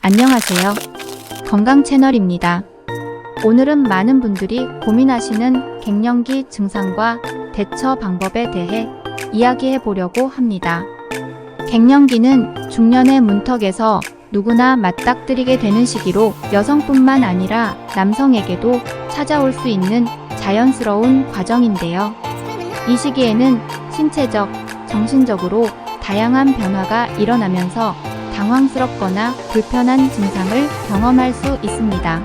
안녕하세요. 건강 채널입니다. 오늘은 많은 분들이 고민하시는 갱년기 증상과 대처 방법에 대해 이야기해 보려고 합니다. 갱년기는 중년의 문턱에서 누구나 맞닥뜨리게 되는 시기로 여성뿐만 아니라 남성에게도 찾아올 수 있는 자연스러운 과정인데요. 이 시기에는 신체적, 정신적으로 다양한 변화가 일어나면서 당황스럽거나 불편한 증상을 경험할 수 있습니다.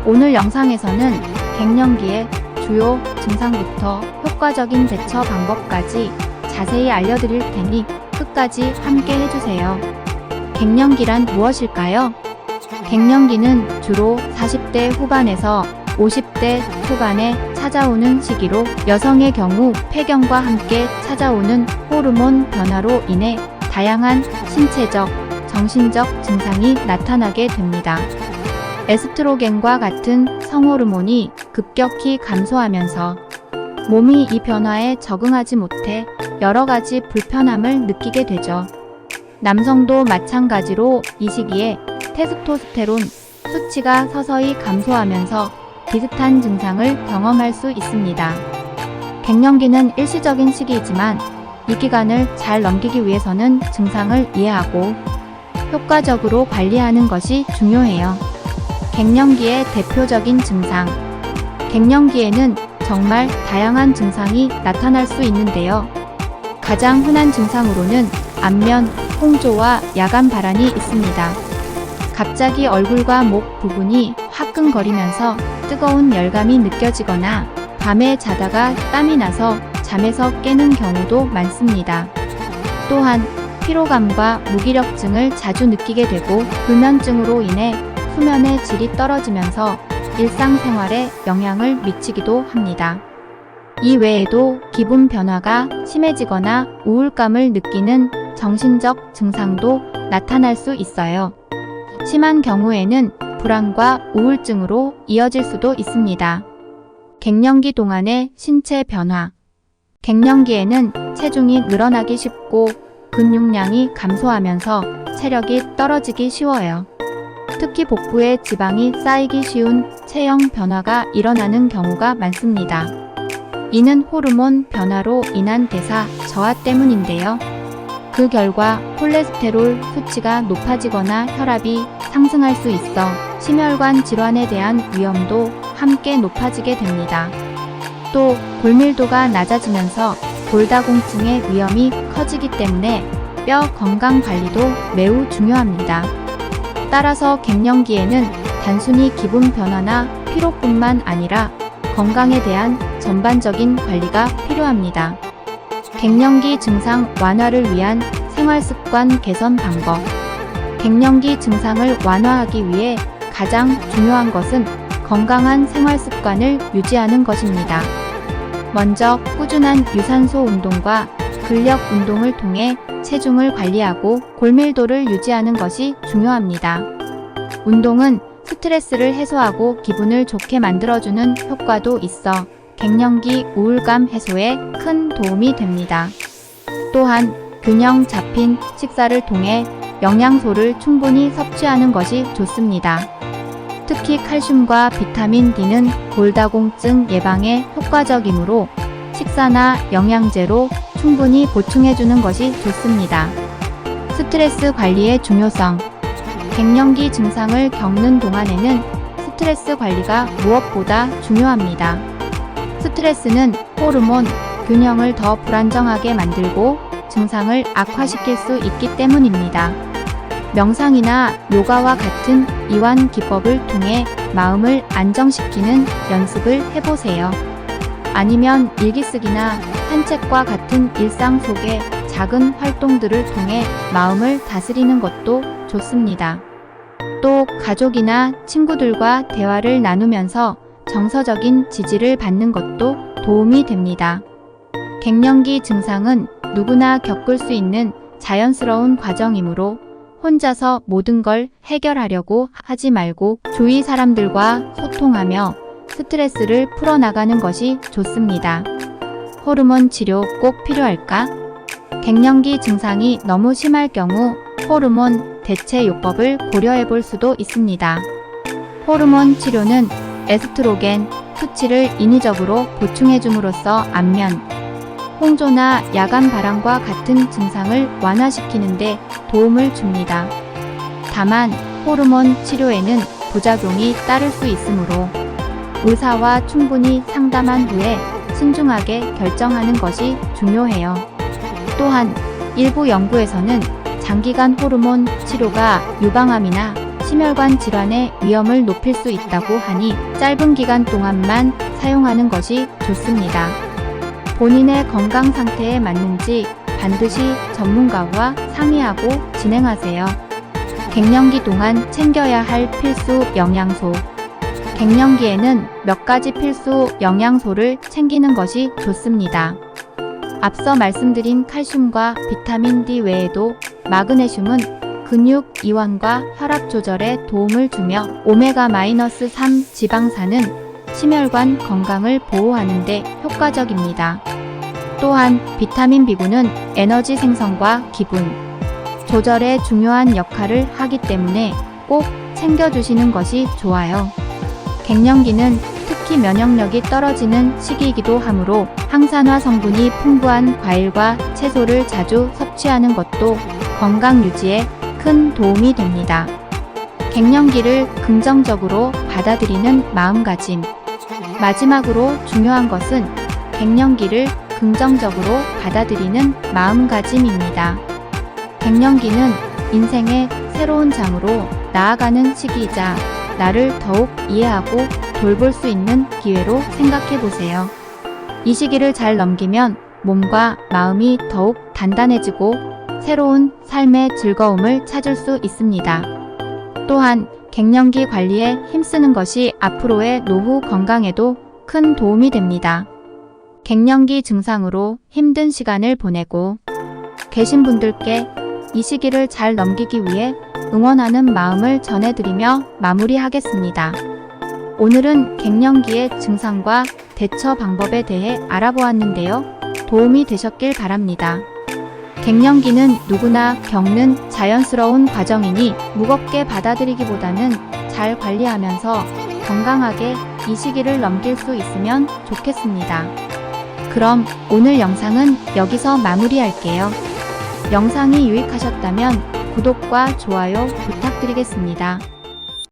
오늘 영상에서는 갱년기의 주요 증상부터 효과적인 대처 방법까지 자세히 알려드릴 테니 끝까지 함께 해주세요. 갱년기란 무엇일까요? 갱년기는 주로 40대 후반에서 50대 초반에 찾아오는 시기로 여성의 경우 폐경과 함께 찾아오는 호르몬 변화로 인해 다양한 신체적, 정신적 증상이 나타나게 됩니다. 에스트로겐과 같은 성호르몬이 급격히 감소하면서 몸이 이 변화에 적응하지 못해 여러 가지 불편함을 느끼게 되죠. 남성도 마찬가지로 이 시기에 테스토스테론 수치가 서서히 감소하면서 비슷한 증상을 경험할 수 있습니다. 갱년기는 일시적인 시기이지만 이 기간을 잘 넘기기 위해서는 증상을 이해하고 효과적으로 관리하는 것이 중요해요. 갱년기의 대표적인 증상. 갱년기에는 정말 다양한 증상이 나타날 수 있는데요. 가장 흔한 증상으로는 안면, 홍조와 야간 발한이 있습니다. 갑자기 얼굴과 목 부분이 화끈거리면서 뜨거운 열감이 느껴지거나 밤에 자다가 땀이 나서 잠에서 깨는 경우도 많습니다. 또한 피로감과 무기력증을 자주 느끼게 되고 불면증으로 인해 수면의 질이 떨어지면서 일상생활에 영향을 미치기도 합니다. 이 외에도 기분 변화가 심해지거나 우울감을 느끼는 정신적 증상도 나타날 수 있어요. 심한 경우에는 불안과 우울증으로 이어질 수도 있습니다. 갱년기 동안의 신체 변화. 갱년기에는 체중이 늘어나기 쉽고 근육량이 감소하면서 체력이 떨어지기 쉬워요. 특히 복부에 지방이 쌓이기 쉬운 체형 변화가 일어나는 경우가 많습니다. 이는 호르몬 변화로 인한 대사 저하 때문인데요. 그 결과 콜레스테롤 수치가 높아지거나 혈압이 상승할 수 있어 심혈관 질환에 대한 위험도 함께 높아지게 됩니다. 또 골밀도가 낮아지면서 골다공증의 위험이 커지기 때문에 뼈 건강 관리도 매우 중요합니다. 따라서 갱년기에는 단순히 기분 변화나 피로뿐만 아니라 건강에 대한 전반적인 관리가 필요합니다. 갱년기 증상 완화를 위한 생활습관 개선 방법. 갱년기 증상을 완화하기 위해 가장 중요한 것은 건강한 생활습관을 유지하는 것입니다. 먼저 꾸준한 유산소 운동과 근력 운동을 통해 체중을 관리하고 골밀도를 유지하는 것이 중요합니다. 운동은 스트레스를 해소하고 기분을 좋게 만들어주는 효과도 있어 갱년기 우울감 해소에 큰 도움이 됩니다. 또한 균형 잡힌 식사를 통해 영양소를 충분히 섭취하는 것이 좋습니다. 특히 칼슘과 비타민 D는 골다공증 예방에 효과적이므로 식사나 영양제로 충분히 보충해주는 것이 좋습니다. 스트레스 관리의 중요성. 갱년기 증상을 겪는 동안에는 스트레스 관리가 무엇보다 중요합니다. 스트레스는 호르몬 균형을 더 불안정하게 만들고 증상을 악화시킬 수 있기 때문입니다. 명상이나 요가와 같은 이완 기법을 통해 마음을 안정시키는 연습을 해보세요. 아니면 일기쓰기나 산책과 같은 일상 속의 작은 활동들을 통해 마음을 다스리는 것도 좋습니다. 또 가족이나 친구들과 대화를 나누면서 정서적인 지지를 받는 것도 도움이 됩니다. 갱년기 증상은 누구나 겪을 수 있는 자연스러운 과정이므로 혼자서 모든 걸 해결하려고 하지 말고 주위 사람들과 소통하며 스트레스를 풀어나가는 것이 좋습니다. 호르몬 치료 꼭 필요할까? 갱년기 증상이 너무 심할 경우 호르몬 대체 요법을 고려해 볼 수도 있습니다. 호르몬 치료는 에스트로겐 수치를 인위적으로 보충해 줌으로써 안면, 홍조나 야간 발황과 같은 증상을 완화시키는데 도움을 줍니다. 다만 호르몬 치료에는 부작용이 따를 수 있으므로 의사와 충분히 상담한 후에 신중하게 결정하는 것이 중요해요. 또한 일부 연구에서는 장기간 호르몬 치료가 유방암이나 심혈관 질환의 위험을 높일 수 있다고 하니 짧은 기간 동안만 사용하는 것이 좋습니다. 본인의 건강 상태에 맞는지 반드시 전문가와 상의하고 진행하세요. 갱년기 동안 챙겨야 할 필수 영양소. 갱년기에는 몇 가지 필수 영양소를 챙기는 것이 좋습니다. 앞서 말씀드린 칼슘과 비타민 D 외에도 마그네슘은 근육 이완과 혈압 조절에 도움을 주며 오메가-3 지방산은 심혈관 건강을 보호하는 데 효과적입니다. 또한 비타민 B군은 에너지 생성과 기분 조절에 중요한 역할을 하기 때문에 꼭 챙겨주시는 것이 좋아요. 갱년기는 특히 면역력이 떨어지는 시기이기도 하므로 항산화 성분이 풍부한 과일과 채소를 자주 섭취하는 것도 건강 유지에 큰 도움이 됩니다. 갱년기를 긍정적으로 받아들이는 마음가짐. 마지막으로 중요한 것은 갱년기를 긍정적으로 받아들이는 마음가짐입니다. 갱년기는 인생의 새로운 장으로 나아가는 시기이자 나를 더욱 이해하고 돌볼 수 있는 기회로 생각해 보세요. 이 시기를 잘 넘기면 몸과 마음이 더욱 단단해지고 새로운 삶의 즐거움을 찾을 수 있습니다. 또한 갱년기 관리에 힘쓰는 것이 앞으로의 노후 건강에도 큰 도움이 됩니다. 갱년기 증상으로 힘든 시간을 보내고 계신 분들께 이 시기를 잘 넘기기 위해 응원하는 마음을 전해드리며 마무리하겠습니다. 오늘은 갱년기의 증상과 대처 방법에 대해 알아보았는데요. 도움이 되셨길 바랍니다. 갱년기는 누구나 겪는 자연스러운 과정이니 무겁게 받아들이기보다는 잘 관리하면서 건강하게 이 시기를 넘길 수 있으면 좋겠습니다. 그럼 오늘 영상은 여기서 마무리할게요. 영상이 유익하셨다면 구독과 좋아요 부탁드리겠습니다.